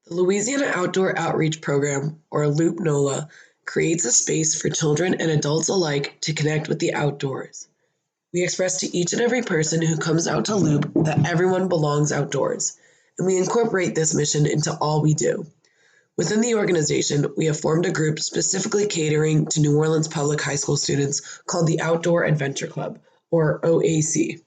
The Louisiana Outdoor Outreach Program, or Loop NOLA, creates a space for children and adults alike to connect with the outdoors. We express to each and every person who comes out to Loop that everyone belongs outdoors, and we incorporate this mission into all we do. Within the organization, we have formed a group specifically catering to New Orleans public high school students called the Outdoor Adventure Club, or OAC.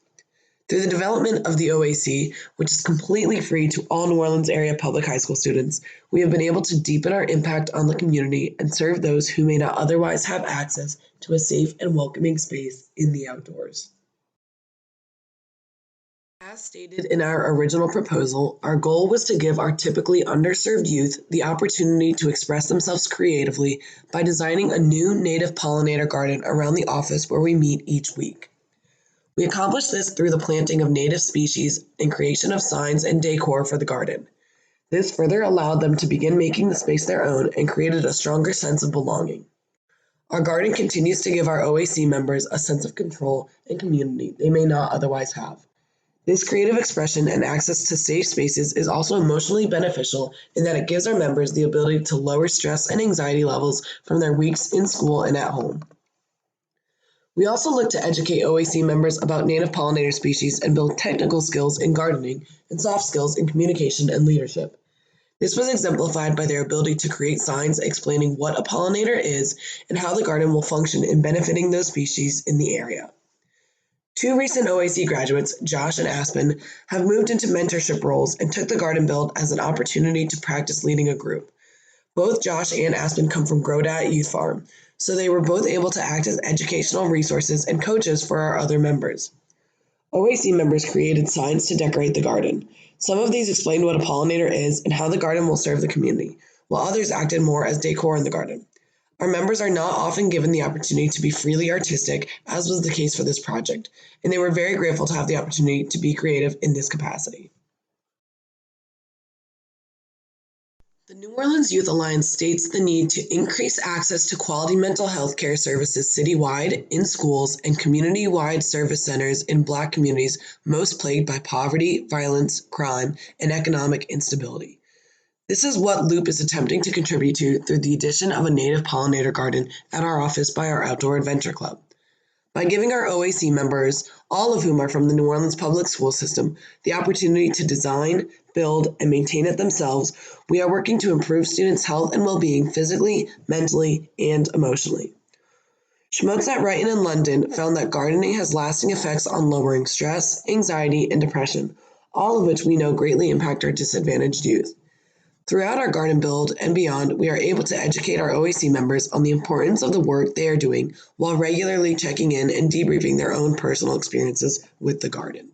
Through the development of the OAC, which is completely free to all New Orleans area public high school students, we have been able to deepen our impact on the community and serve those who may not otherwise have access to a safe and welcoming space in the outdoors. As stated in our original proposal, our goal was to give our typically underserved youth the opportunity to express themselves creatively by designing a new native pollinator garden around the office where we meet each week. We accomplished this through the planting of native species and creation of signs and decor for the garden. This further allowed them to begin making the space their own and created a stronger sense of belonging. Our garden continues to give our OAC members a sense of control and community they may not otherwise have. This creative expression and access to safe spaces is also emotionally beneficial in that it gives our members the ability to lower stress and anxiety levels from their weeks in school and at home. We also look to educate OAC members about native pollinator species and build technical skills in gardening and soft skills in communication and leadership. This was exemplified by their ability to create signs explaining what a pollinator is and how the garden will function in benefiting those species in the area. Two recent OAC graduates, Josh and Aspen, have moved into mentorship roles and took the garden build as an opportunity to practice leading a group. Both Josh and Aspen come from Grodat Youth Farm, so they were both able to act as educational resources and coaches for our other members. OAC members created signs to decorate the garden. Some of these explained what a pollinator is and how the garden will serve the community, while others acted more as decor in the garden. Our members are not often given the opportunity to be freely artistic, as was the case for this project, and they were very grateful to have the opportunity to be creative in this capacity. The New Orleans Youth Alliance states the need to increase access to quality mental health care services citywide, in schools, and community-wide service centers in Black communities most plagued by poverty, violence, crime, and economic instability. This is what Loop is attempting to contribute to through the addition of a native pollinator garden at our office by our Outdoor Adventure Club. By giving our OAC members, all of whom are from the New Orleans public school system, the opportunity to design, build, and maintain it themselves, we are working to improve students' health and well-being physically, mentally, and emotionally. Schmutz at Brighton and London found that gardening has lasting effects on lowering stress, anxiety, and depression, all of which we know greatly impact our disadvantaged youth. Throughout our garden build and beyond, we are able to educate our OAC members on the importance of the work they are doing while regularly checking in and debriefing their own personal experiences with the garden.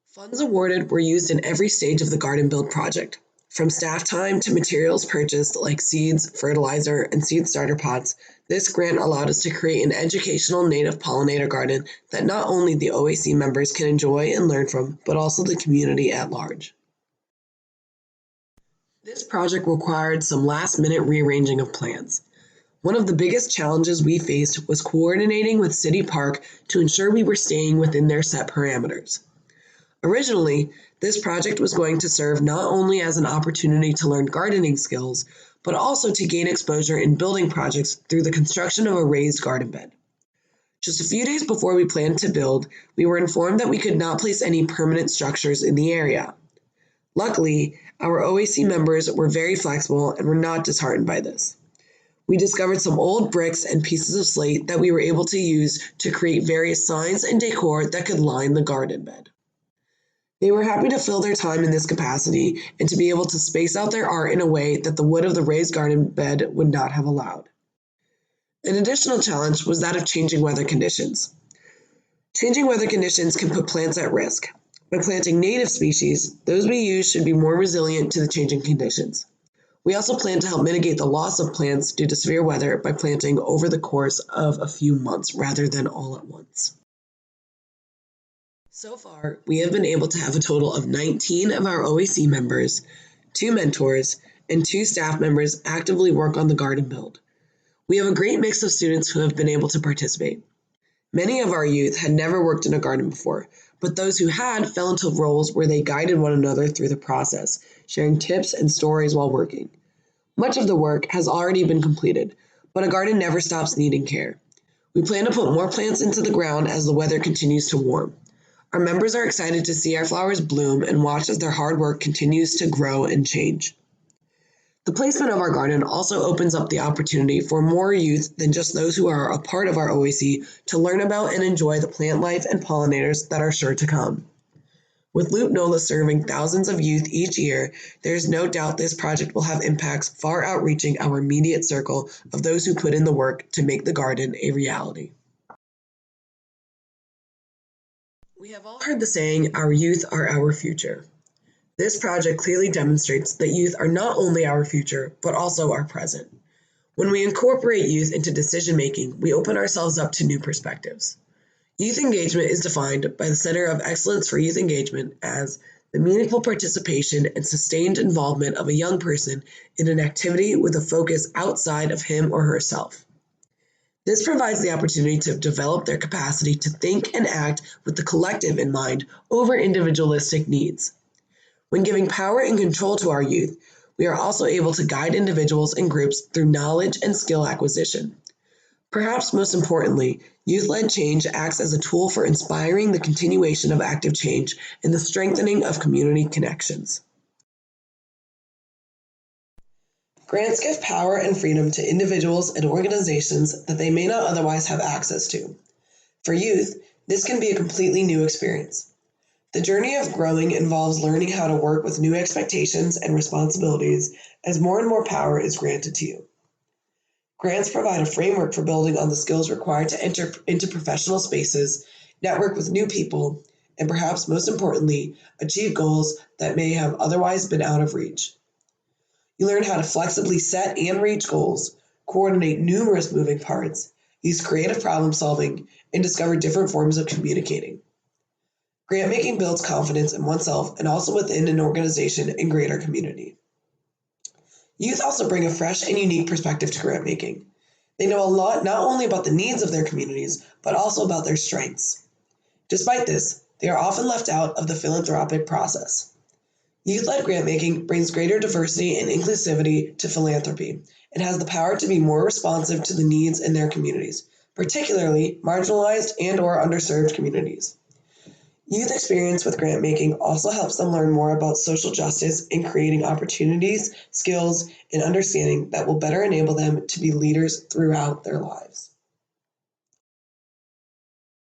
Funds awarded were used in every stage of the garden build project, from staff time to materials purchased like seeds, fertilizer, and seed starter pots. This grant allowed us to create an educational native pollinator garden that not only the OAC members can enjoy and learn from, but also the community at large. This project required some last-minute rearranging of plans. One of the biggest challenges we faced was coordinating with City Park to ensure we were staying within their set parameters. Originally, this project was going to serve not only as an opportunity to learn gardening skills, but also to gain exposure in building projects through the construction of a raised garden bed. Just a few days before we planned to build, we were informed that we could not place any permanent structures in the area. Luckily, our OAC members were very flexible and were not disheartened by this. We discovered some old bricks and pieces of slate that we were able to use to create various signs and decor that could line the garden bed. They were happy to fill their time in this capacity and to be able to space out their art in a way that the wood of the raised garden bed would not have allowed. An additional challenge was that of changing weather conditions. Changing weather conditions can put plants at risk. By planting native species, those we use should be more resilient to the changing conditions. We also plan to help mitigate the loss of plants due to severe weather by planting over the course of a few months rather than all at once. So far, we have been able to have a total of 19 of our OAC members, 2 mentors, and 2 staff members actively work on the garden build. We have a great mix of students who have been able to participate. Many of our youth had never worked in a garden before, but those who had fell into roles where they guided one another through the process, sharing tips and stories while working. Much of the work has already been completed, but a garden never stops needing care. We plan to put more plants into the ground as the weather continues to warm. Our members are excited to see our flowers bloom and watch as their hard work continues to grow and change. The placement of our garden also opens up the opportunity for more youth than just those who are a part of our OAC to learn about and enjoy the plant life and pollinators that are sure to come. With Loop NOLA serving thousands of youth each year, there is no doubt this project will have impacts far outreaching our immediate circle of those who put in the work to make the garden a reality. We have all heard the saying, "Our youth are our future." This project clearly demonstrates that youth are not only our future, but also our present. When we incorporate youth into decision-making, we open ourselves up to new perspectives. Youth engagement is defined by the Center of Excellence for Youth Engagement as the meaningful participation and sustained involvement of a young person in an activity with a focus outside of him or herself. This provides the opportunity to develop their capacity to think and act with the collective in mind over individualistic needs. When giving power and control to our youth, we are also able to guide individuals and groups through knowledge and skill acquisition. Perhaps most importantly, youth-led change acts as a tool for inspiring the continuation of active change and the strengthening of community connections. Grants give power and freedom to individuals and organizations that they may not otherwise have access to. For youth, this can be a completely new experience. The journey of growing involves learning how to work with new expectations and responsibilities as more and more power is granted to you. Grants provide a framework for building on the skills required to enter into professional spaces, network with new people, and perhaps most importantly, achieve goals that may have otherwise been out of reach. You learn how to flexibly set and reach goals, coordinate numerous moving parts, use creative problem solving, and discover different forms of communicating. Grant making builds confidence in oneself and also within an organization and greater community. Youth also bring a fresh and unique perspective to grant making. They know a lot not only about the needs of their communities, but also about their strengths. Despite this, they are often left out of the philanthropic process. Youth-led grant making brings greater diversity and inclusivity to philanthropy and has the power to be more responsive to the needs in their communities, particularly marginalized and/or underserved communities. Youth experience with grant making also helps them learn more about social justice and creating opportunities, skills, and understanding that will better enable them to be leaders throughout their lives.